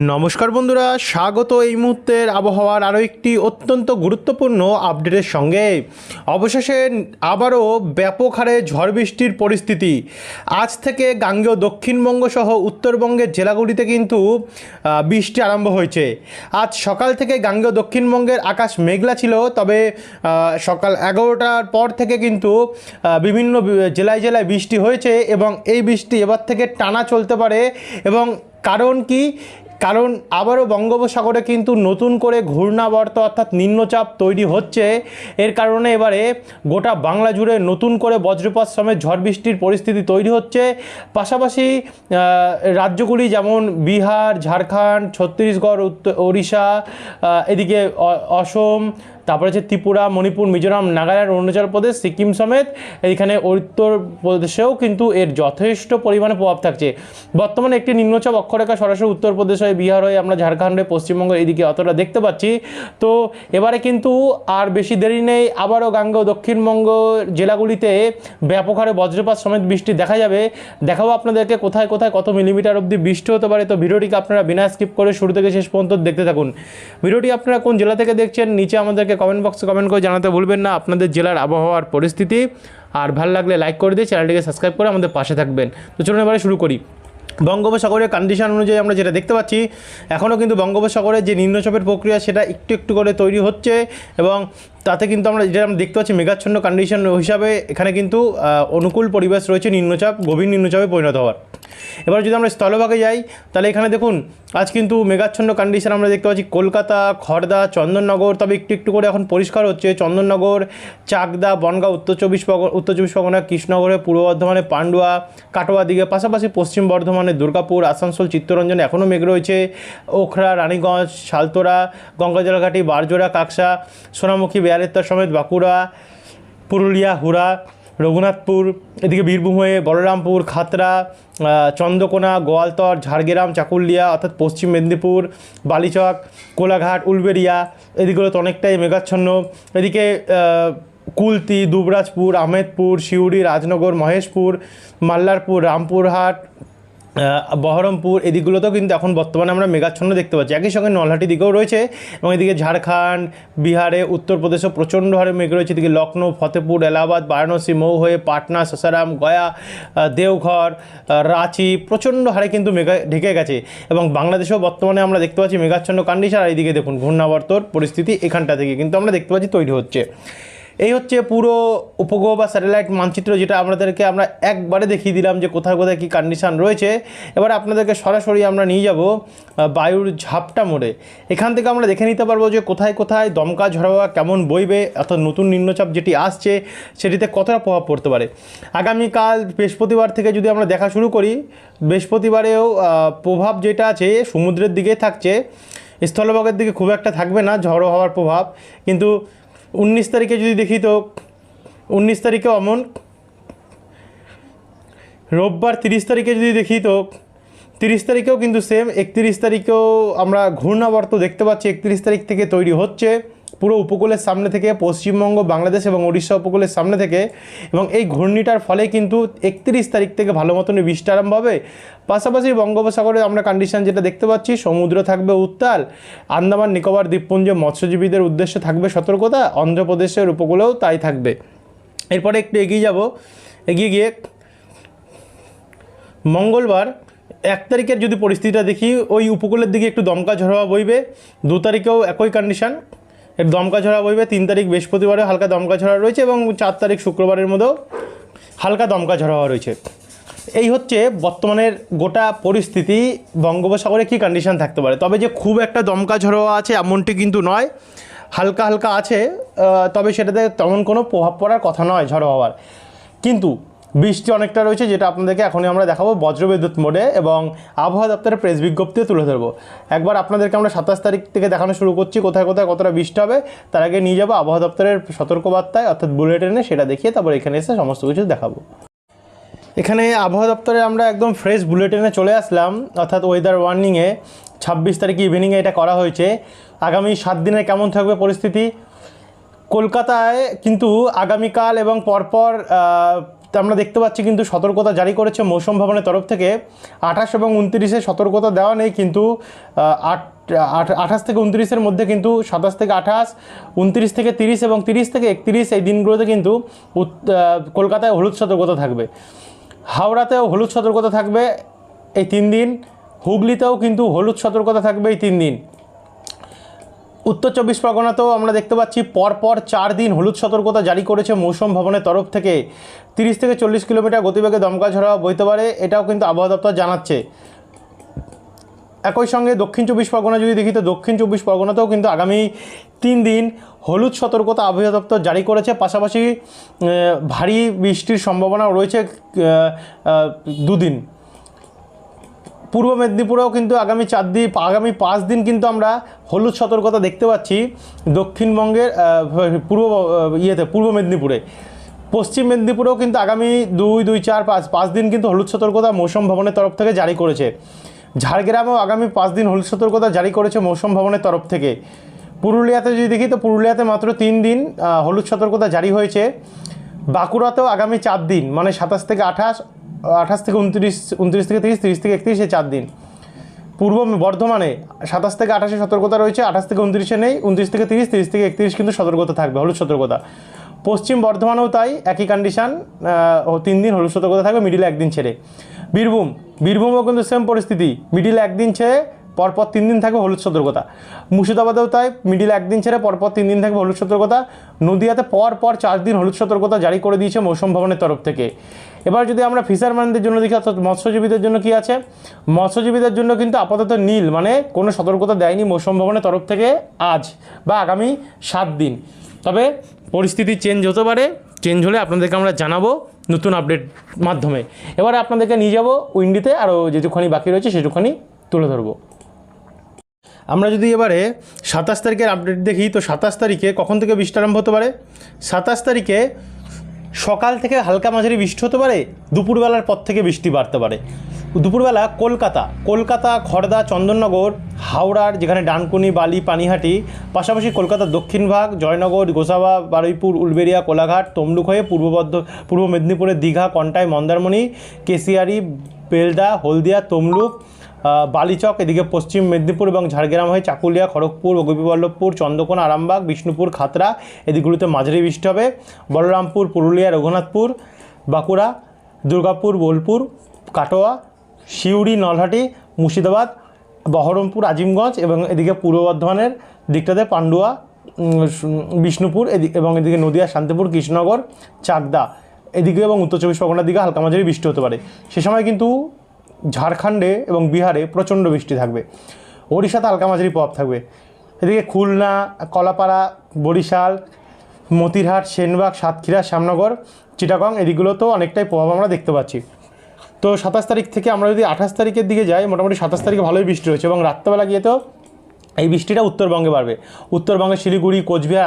নমস্কার বন্ধুরা, স্বাগত এই মুহূর্তের আবহাওয়ার আরও একটি অত্যন্ত গুরুত্বপূর্ণ আপডেটের সঙ্গে। অবশেষে আবারও ব্যাপক হারে ঝড় বৃষ্টির পরিস্থিতি। আজ থেকে গাঙ্গেয় দক্ষিণবঙ্গ সহ উত্তরবঙ্গের জেলাগুলিতে কিন্তু বৃষ্টি আরম্ভ হয়েছে। আজ সকাল থেকে গাঙ্গেয় দক্ষিণবঙ্গের আকাশ মেঘলা ছিল, তবে সকাল 11টার পর থেকে কিন্তু বিভিন্ন জেলায় জেলায় বৃষ্টি হয়েছে এবং এই বৃষ্টি এবার থেকে টানা চলতে পারে। এবং কারণ কি? কারণ আবারও বঙ্গোপসাগরে কিন্তু নতুন করে ঘূর্ণাবর্ত অর্থাৎ নিম্নচাপ তৈরি হচ্ছে। এর কারণে এবারে গোটা বাংলা জুড়ে নতুন করে বজ্রপাত সমেত ঝড় বৃষ্টির পরিস্থিতি তৈরি হচ্ছে। পাশাপাশি রাজ্যগুলি যেমন বিহার, ঝাড়খণ্ড, ছত্তিশগড়, ওড়িশা, এদিকে অসম, তারপরে হচ্ছে ত্রিপুরা, মণিপুর, মিজোরাম, নাগাল্যান্ড, অরুণাচল প্রদেশ, সিকিম সমেত এইখানে উত্তরপ্রদেশেও কিন্তু এর যথেষ্ট পরিমাণে প্রভাব থাকছে। বর্তমানে একটি নিম্নচাপ অক্ষরেখা সরাসরি উত্তরপ্রদেশ হয়ে বিহার হয়ে আমরা ঝাড়খণ্ডে, পশ্চিমবঙ্গ এইদিকে অতটা দেখতে পাচ্ছি। তো এবারে কিন্তু আর বেশি দেরি নেই, আবারও গাঙ্গেয় দক্ষিণবঙ্গ জেলাগুলিতে ব্যাপক হারে বজ্রপাত সমেত বৃষ্টি দেখা যাবে। দেখাবো আপনাদেরকে কোথায় কোথায় কত মিলিমিটার অবধি বৃষ্টি হতে পারে। তো ভিডিওটিকে আপনারা বিনা স্কিপ করে শুরু থেকে শেষ পর্যন্ত দেখতে থাকুন। ভিডিওটি আপনারা কোন জেলা থেকে দেখছেন নিচে আমাদেরকে কমেন্ট বক্সে কমেন্ট করে জানাতে ভুলবেন না আপনাদের জেলার আবহাওয়ার পরিস্থিতি। আর ভালো লাগলে লাইক করে দিয়ে চ্যানেলটিকে সাবস্ক্রাইব করে আমাদের পাশে থাকবেন। তো চলুন এবারে শুরু করি। বঙ্গোপসাগরের কন্ডিশন অনুযায়ী আমরা যেটা দেখতে পাচ্ছি, এখনও কিন্তু বঙ্গোপসাগরের যে নিম্নচাপের প্রক্রিয়া সেটা একটু একটু করে তৈরি হচ্ছে এবং তাতে কিন্তু আমরা যেটা দেখতে পাচ্ছি মেঘাচ্ছন্ন কন্ডিশন হিসাবে এখানে কিন্তু অনুকূল পরিবেশ রয়েছে নিম্নচাপ গভীর নিম্নচাপে পরিণত হওয়ার। এবার যদি আমরা স্থলভাগে যাই তাহলে এখানে দেখুন আজ কিন্তু মেঘাচ্ছন্ন কন্ডিশন আমরা দেখতে পাচ্ছি কলকাতা, খড়দা, চন্দননগর, তবে একটু একটু করে এখন পরিষ্কার হচ্ছে। চন্দননগর, চাকদা, বনগাঁ, উত্তর চব্বিশ পরগনা, কৃষ্ণনগরে, পূর্ব বর্ধমানে, পান্ডুয়া, কাটোয়া দিকে, পাশাপাশি পশ্চিম বর্ধমানে দুর্গাপুর, আসানসোল, চিত্তরঞ্জনে এখনও মেঘ রয়েছে। ওখরা, রানীগঞ্জ, সালতোরা, গঙ্গাজলঘাটি, বারজোড়া, কাকসা, সোনামুখী, বেয়ালেত্তর সমেত বাঁকুড়া, পুরুলিয়া, হুড়া, রঘুনাথপুর, এদিকে বীরভূম হয়ে বলরামপুর, খাতড়া, চন্দ্রকোনা, গোয়ালতর, ঝাড়গ্রাম, চাকুলিয়া অর্থাৎ পশ্চিম মেদিনীপুর, বালিচক, কোলাঘাট, উলবেড়িয়া এদিকগুলো তো অনেকটাই মেঘাচ্ছন্ন। এদিকে কুলতি, দুবরাজপুর, আহমেদপুর, সিউড়ি, রাজনগর, মহেশপুর, মাল্লারপুর, রামপুরহাট, বহরমপুর এদিকগুলোতেও কিন্তু এখন বর্তমানে আমরা মেঘাচ্ছন্ন দেখতে পাচ্ছি। একই সঙ্গে নলহাটি দিকেও রয়েছে এবং এদিকে ঝাড়খণ্ড, বিহারে, উত্তরপ্রদেশেও প্রচণ্ড হারে মেঘ রয়েছে। এদিকে লখনৌ, ফতেপুর, এলাহাবাদ, বারাণসী, মৌ হয়ে পাটনা, সাসারাম, গয়া, দেওঘর, রাঁচি প্রচণ্ড হারে কিন্তু মেঘা ঢেকে গেছে এবং বাংলাদেশেও বর্তমানে আমরা দেখতে পাচ্ছি মেঘাচ্ছন্ন কন্ডিশন। আর এইদিকে দেখুন ঘূর্ণাবর্তর পরিস্থিতি এখানটা থেকে কিন্তু আমরা দেখতে পাচ্ছি তৈরি হচ্ছে। এই হচ্ছে পুরো উপগ্রহ বা স্যাটেলাইট মানচিত্র, যেটা আমরা একবারে দেখিয়ে দিলাম যে কোথায় কোথায় কী কন্ডিশান রয়েছে। এবার আপনাদেরকে সরাসরি আমরা নিয়ে যাব বায়ুর ঝাপটা মোড়ে। এখান থেকে আমরা দেখে নিতে পারবো যে কোথায় কোথায় দমকা ঝড়ো হাওয়া কেমন বইবে, অর্থাৎ নতুন নিম্নচাপ যেটি আসছে সেটিতে কতটা প্রভাব পড়তে পারে। আগামীকাল বৃহস্পতিবার থেকে যদি আমরা দেখা শুরু করি, বৃহস্পতিবারেও প্রভাব যেটা আছে সমুদ্রের দিকে থাকছে, স্থলভাগের দিকে খুব একটা থাকবে না ঝড়ো হওয়ার প্রভাব। কিন্তু 19 তারিখে যদি দেখি তো 19 তারিখেও অমন, রোববার 30 তারিখে যদি দেখি তো 30 তারিখেও কিন্তু সেম, 31 তারিখেও আমরা ঘূর্ণাবর্ত দেখতে পাচ্ছি 31 তারিখ থেকে তৈরি হচ্ছে পুরো উপকূলের সামনে থেকে, পশ্চিমবঙ্গ, বাংলাদেশ এবং উড়িষ্যা উপকূলের সামনে থেকে। এবং এই ঘূর্ণিটার ফলে কিন্তু 31 তারিখ থেকে ভালো মতনই বৃষ্টি আরম্ভ হবে। পাশাপাশি বঙ্গোপসাগরে আমরা কন্ডিশন যেটা দেখতে পাচ্ছি, সমুদ্র থাকবে উত্তাল, আন্দামান নিকোবর দ্বীপপুঞ্জে মৎস্যজীবীদের উদ্দেশ্যে থাকবে সতর্কতা, অন্ধ্রপ্রদেশের উপকূলেও তাই থাকবে। এরপরে একটু এগিয়ে গিয়ে মঙ্গলবার 1 তারিখের যদি পরিস্থিতিটা দেখি, ওই উপকূলের দিকে একটু দমকা ঝড় হাওয়া বইবে। 2 তারিখেও একই কন্ডিশন, এর দমকা ঝড় হাওয়া বইবে। 3 তারিখ বৃহস্পতিবারে হালকা দমকা ঝড় হাওয়া রয়েছে এবং 4 তারিখ শুক্রবারের মধ্যেও হালকা দমকা ঝড় হাওয়া রয়েছে। এই হচ্ছে বর্তমানের গোটা পরিস্থিতি। বঙ্গোপসাগরে কী কন্ডিশন থাকতে পারে, তবে যে খুব একটা দমকা ঝড় হাওয়া আছে এমনটি কিন্তু নয়, হালকা হালকা আছে, তবে সেটাতে তেমন কোনো প্রভাব পড়ার কথা নয় ঝড় হওয়ার। কিন্তু বৃষ্টি অনেকটা রয়েছে, যেটা আপনাদেরকে এখনই আমরা দেখাবো বজ্রবিদ্যুৎ মোডে এবং আবহাওয়া দপ্তরের প্রেস বিজ্ঞপ্তিতে তুলে ধরবো। একবার আপনাদেরকে আমরা 27 তারিখ থেকে দেখানো শুরু করছি কোথায় কোথায় কতটা বৃষ্টি হবে, তার আগে নিয়ে যাবো আবহাওয়া দপ্তরের সতর্কবার্তায় অর্থাৎ বুলেটিনে, সেটা দেখিয়ে তারপর এখানে এসে সমস্ত কিছু দেখাবো। এখানে আবহাওয়া দপ্তরে আমরা একদম ফ্রেশ বুলেটিনে চলে আসলাম, অর্থাৎ ওয়েদার ওয়ার্নিংয়ে 26 তারিখ ইভিনিংয়ে এটা করা হয়েছে। আগামী 7 দিনে কেমন থাকবে পরিস্থিতি। কলকাতায় কিন্তু আগামীকাল এবং পরপর আমরা দেখতে পাচ্ছি কিন্তু সতর্কতা জারি করেছে মৌসুম ভবনের তরফ থেকে। 28 এবং 29-এ সতর্কতা দেওয়া নেই, কিন্তু 28 থেকে 29-এর মধ্যে কিন্তু 27 থেকে 28, 29 থেকে 30 এবং 30 থেকে 31 এই দিনগুলোতে কিন্তু কলকাতায় হলুদ সতর্কতা থাকবে, হাওড়াতেও হলুদ সতর্কতা থাকবে এই 3 দিন, হুগলিতেও কিন্তু হলুদ সতর্কতা থাকবে এই 3 দিন। উত্তর 24 পরগনাতেও আমরা দেখতে পাচ্ছি পরপর 4 দিন হলুদ সতর্কতা জারি করেছে মৌসুম ভবনের তরফ থেকে। 30 থেকে 40 কিলোমিটার গতিবেগে দমকা ঝড় বইতে পারে, এটাও কিন্তু আবহাওয়া দপ্তর জানাচ্ছে। একই সঙ্গে দক্ষিণ 24 পরগনা যদি দেখি তো দক্ষিণ 24 পরগনাতেও কিন্তু আগামী 3 দিন হলুদ সতর্কতা আবহাওয়া দপ্তর জারি করেছে। পাশাপাশি ভারী বৃষ্টির সম্ভাবনাও রয়েছে 2 দিন। পূর্ব মেদিনীপুরেও কিন্তু আগামী 5 দিন কিন্তু আমরা হলুদ সতর্কতা দেখতে পাচ্ছি দক্ষিণবঙ্গের পূর্ব মেদিনীপুরে। পশ্চিম মেদিনীপুরেও কিন্তু আগামী 2, 4, 5 দিন কিন্তু হলুদ সতর্কতা মৌসুম ভবনের তরফ থেকে জারি করেছে। ঝাড়গ্রামেও আগামী 5 দিন হলুদ সতর্কতা জারি করেছে মৌসুম ভবনের তরফ থেকে। পুরুলিয়াতে যদি দেখি তো পুরুলিয়াতে মাত্র 3 দিন হলুদ সতর্কতা জারি হয়েছে। বাঁকুড়াতেও আগামী 4 দিন, মানে 27 থেকে 28, 28 থেকে 29, 29 থেকে 30, 30 থেকে 31, 4 দিন। পূর্ব বর্ধমানে 27 থেকে 28-এ সতর্কতা রয়েছে, 28 থেকে 29-এ নেই, 29 থেকে 30, 30 থেকে 31 কিন্তু সতর্কতা থাকবে, হলুদ সতর্কতা। পশ্চিম বর্ধমানেও তাই একই কন্ডিশান, 3 দিন হলুদ সতর্কতা থাকবে, মিডিলে 1 দিন ছেড়ে। বীরভূমও কিন্তু সেম পরিস্থিতি, মিডিলে 1 দিন ছেড়ে পরপর 3 দিন থাকবে হলুদ সতর্কতা। মুর্শিদাবাদেও তাই, মিডিলে 1 দিন ছেড়ে পরপর 3 দিন থাকবে হলুদ সতর্কতা। নদিয়াতে পরপর 4 দিন হলুদ সতর্কতা জারি করে দিয়েছে মৌসুম ভবনের তরফ থেকে। এবার যদি আমরা ফিশারম্যানদের জন্য দেখি, অর্থাৎ মৎস্যজীবীদের জন্য কি আছে, মৎস্যজীবীদের জন্য কিন্তু আপাতত নীল, মানে কোনো সতর্কতা দেয়নি মৌসুম ভবনের তরফ থেকে আজ বা আগামী 7 দিন। তবে পরিস্থিতি চেঞ্জ হতে পারে, চেঞ্জ হলে আপনাদেরকে আমরা জানাবো নতুন আপডেট মাধ্যমে। এবারে আপনাদেরকে নিয়ে যাবো উইন্ডিতে, আরও যেটুখানি বাকি রয়েছে সেটুখানি তুলে ধরবো। আমরা যদি এবারে 27 তারিখের আপডেট দেখি তো 27 তারিখে কখন থেকে বৃষ্টি আরম্ভ হতে পারে। 27 তারিখে সকাল থেকে হালকা মাঝারি বৃষ্টি হতে পারে, দুপুরবেলার পর থেকে বৃষ্টি বাড়তে পারে। দুপুরবেলা কলকাতা, খড়দা, চন্দননগর, হাওড়ার যেখানে ডানকুনি, বালি, পানিহাটি, পাশাপাশি কলকাতার দক্ষিণ ভাগ, জয়নগর, গোসাবা, বারুইপুর, উলবেড়িয়া, কোলাঘাট, তমলুক হয়ে পূর্ব মেদিনীপুরের দীঘা, কন্টাই, মন্দারমণি, কেশিয়ারি, বেলদা, হলদিয়া, তমলুক, বালিচক, এদিকে পশ্চিম মেদিনীপুর এবং ঝাড়গ্রাম হয়ে চাকুলিয়া, খড়গপুর, গোপীবল্লভপুর, চন্দ্রকোনা, আরামবাগ, বিষ্ণুপুর, খাতড়া এদিকগুলোতে মাঝারি বৃষ্টি হবে। বলরামপুর, পুরুলিয়া, রঘুনাথপুর, বাঁকুড়া, দুর্গাপুর, বোলপুর, কাটোয়া, সিউড়ি, নলহাটি, মুর্শিদাবাদ, বহরমপুর, আজিমগঞ্জ এবং এদিকে পূর্ব বর্ধমানের দিকটাতে পান্ডুয়া, বিষ্ণুপুর এবং এদিকে নদিয়া, শান্তিপুর, কৃষ্ণনগর, চাকদা এদিকে এবং উত্তর 24 পরগনার দিকে হালকা মাঝারি বৃষ্টি হতে পারে। সে সময় কিন্তু ঝাড়খণ্ডে এবং বিহারে প্রচণ্ড বৃষ্টি থাকবে। ওড়িশাতে হালকা মাঝারি প্রভাব থাকবে। এদিকে খুলনা, কলাপাড়া, বরিশাল, মতিরহাট, সেনবাগ, সাতক্ষীরা, শ্যামনগর, চিটাগং এদিকগুলোতেও অনেকটাই প্রভাব আমরা দেখতে পাচ্ছি। তো 27 তারিখ থেকে আমরা যদি 28 তারিখের দিকে যাই, মোটামুটি 27 তারিখে ভালোই বৃষ্টি রয়েছে এবং রাত্রেবেলা গিয়েতেও এই বৃষ্টিটা উত্তরবঙ্গে বাড়বে। উত্তরবঙ্গে শিলিগুড়ি, কোচবিহার,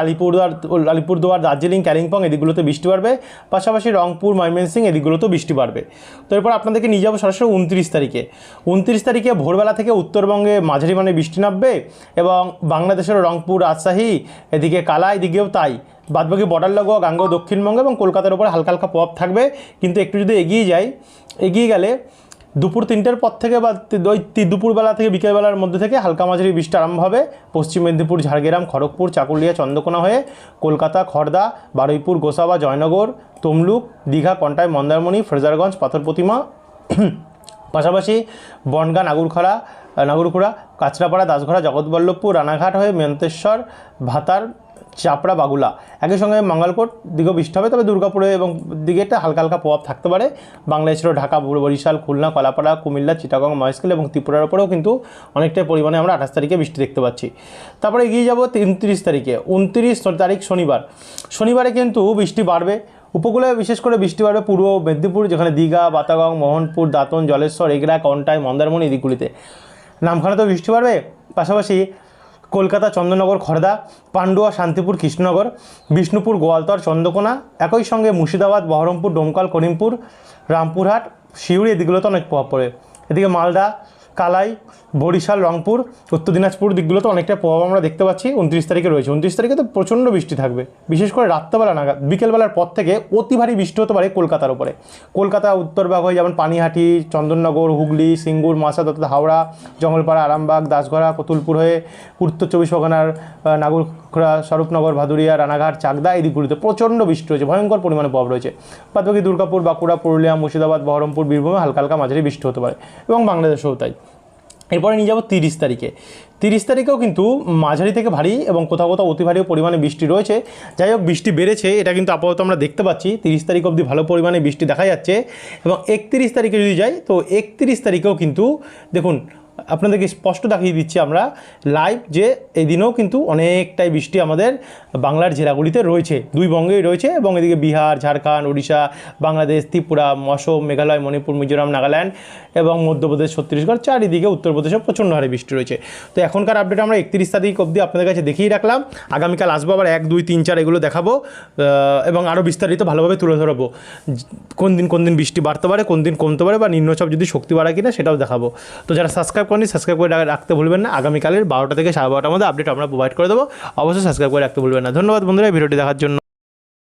আলিপুরদুয়ার, দার্জিলিং, কালিম্পং এদিকগুলোতে বৃষ্টি বাড়বে। পাশাপাশি রংপুর, ময়মনসিং এদিকগুলোতেও বৃষ্টি বাড়বে। তো এরপর আপনাদেরকে নিয়ে যাবো সরাসরি 29 তারিখে। 29 তারিখে ভোরবেলা থেকে উত্তরবঙ্গে মাঝারি মানে বৃষ্টি নামবে এবং বাংলাদেশের রংপুর, রাজশাহী এদিকে কালা এদিকেও তাই। বাদবাকি বর্ডার লাগোয়া গাঙ্গেয় দক্ষিণবঙ্গ এবং কলকাতার উপরে হালকা হালকা প্রভাব থাকবে। কিন্তু একটু যদি এগিয়ে গেলে দুপুর 3টের পর থেকে বা দুপুরবেলা থেকে বিকেলবেলার মধ্যে থেকে হালকা মাঝারি বৃষ্টি আরম্ভ হবে। পশ্চিম মেদিনীপুর, ঝাড়গ্রাম, খড়গপুর, চাকুলিয়া, চন্দ্রকোনা হয়ে কলকাতা, খড়দা, বারুইপুর, গোসাবা, জয়নগর, তমলুক, দীঘা, কন্টাই, মন্দারমণি, ফ্রেজারগঞ্জ, পাথর প্রতিমা, পাশাপাশি বনগাঁ, নাগরখোড়া, কাঁচরাপাড়া, দাসঘরা, জগৎবল্লভপুর, রানাঘাট হয়ে মন্তেশ্বর, ভাতার, চাপড়া, বাগুলা একই সঙ্গে মঙ্গলকোট দিকেও বৃষ্টি হবে। তবে দুর্গাপুরে এবং দিকে একটা হালকা হালকা প্রভাব থাকতে পারে। বাংলাদেশেরও ঢাকা, বরিশাল, খুলনা, কলাপাড়া, কুমিল্লা, চিটাগং, মহেশখালী এবং ত্রিপুরার উপরেও কিন্তু অনেকটাই পরিমাণে আমরা 28 তারিখে বৃষ্টি দেখতে পাচ্ছি। তারপরে এগিয়ে যাব 29 তারিখে। 29 তারিখ শনিবারে কিন্তু বৃষ্টি বাড়বে। উপকূলে বিশেষ করে বৃষ্টি বাড়বে পূর্ব মেদিনীপুর, যেখানে দীঘা, বাতাগং, মোহনপুর, দাঁতন, জলেশ্বর, এগরা, কন্টাই, মন্দারমণি এদিকগুলিতে। নামখানাতেও বৃষ্টি বাড়বে। পাশাপাশি কলকাতা, চন্দননগর, খড়দা, পান্ডুয়া, শান্তিপুর, কৃষ্ণনগর, বিষ্ণুপুর, গোয়ালতর, চন্দ্রকোনা একই সঙ্গে মুর্শিদাবাদ, বহরমপুর, ডোমকল, করিমপুর, রামপুরহাট, সিউড়ি এদিকগুলোতে অনেক প্রভাব পড়ে। এদিকে মালদা, কালাই, বরিশাল, রংপুর, উত্তর দিনাজপুর দিকগুলোতে অনেকটা প্রভাব আমরা দেখতে পাচ্ছি। 29 তারিখে রয়েছে। 29 তারিখে তো প্রচণ্ড বৃষ্টি থাকবে, বিশেষ করে রাত্রেবেলা নাগাদ, বিকেলবেলার পর থেকে অতি ভারী বৃষ্টি হতে পারে কলকাতার উপরে। কলকাতা উত্তরভাগ হয়ে যেমন পানিহাটি, চন্দননগর, হুগলি, সিঙ্গুর, মাসাদ, অর্থাৎ হাওড়া, জঙ্গলপাড়া, আরামবাগ, দাসগড়া, কতুলপুর হয়ে উত্তর 24 পরগনার নাগরখোলা, স্বরূপনগর, ভাদুরিয়া, রানাঘাট, চাকদা এই দিকগুলিতে প্রচণ্ড বৃষ্টি রয়েছে, ভয়ঙ্কর পরিমাণে প্রভাব রয়েছে। বাদবাকি দুর্গাপুর, বাঁকুড়া, পুরুলিয়া, মুর্শিদাবাদ, বহরমপুর, বীরভূমে হালকা হালকা মাঝারি বৃষ্টি হতে পারে, এবং বাংলাদেশেও তাই। এরপরে নিয়ে যাবো 30 তারিখে। 30 তারিখেও কিন্তু মাঝারি থেকে ভারী এবং কোথাও কোথাও অতি ভারী পরিমাণে বৃষ্টি রয়েছে। যাই হোক, বৃষ্টি বেড়েছে, এটা কিন্তু আপাতত আমরা দেখতে পাচ্ছি। 30 তারিখ অবধি ভালো পরিমাণে বৃষ্টি দেখা যাচ্ছে। এবং 31 তারিখে যদি যাই, তো 31 তারিখেও কিন্তু দেখুন, আপনাদেরকে স্পষ্ট দেখিয়ে দিচ্ছি আমরা লাইভ, যে এই দিনেও কিন্তু অনেকটাই বৃষ্টি আমাদের বাংলার জেলাগুলিতে রয়েছে, দুই বঙ্গেই রয়েছে। এবং এদিকে বিহার, ঝাড়খণ্ড, ওড়িশা, বাংলাদেশ, ত্রিপুরা, অসম, মেঘালয়, মণিপুর, মিজোরাম, নাগাল্যান্ড এবং মধ্যপ্রদেশ, ছত্তিশগড়, চারিদিকে উত্তরপ্রদেশেও প্রচণ্ড হারে বৃষ্টি রয়েছে। তো এখনকার আপডেট আমরা 31 তারিখ অবধি আপনাদের কাছে দেখিয়ে রাখলাম। আগামীকাল আসবো আবার 1, 2, 3, 4 এগুলো দেখাবো, এবং আরও বিস্তারিত ভালোভাবে তুলে ধরবো। কোন দিন বৃষ্টি বাড়তে পারে, কোন দিন কমতে পারে, বা নিম্নচাপ যদি শক্তি বাড়ায় কিনা সেটাও দেখাবো। তো যারা সাবস্ক্রাইব করেনি, সাবস্ক্রাইব করে রাখতে ভুলবেন না। আগামীকালের 12টা থেকে 12:30টার মধ্যে আপডেট আমরা প্রোভাইড করে দেবো। অবশ্যই সাবস্ক্রাইব করে রাখতে ভুলবেন না। ধন্যবাদ বন্ধুরা ভিডিওটি দেখার জন্য।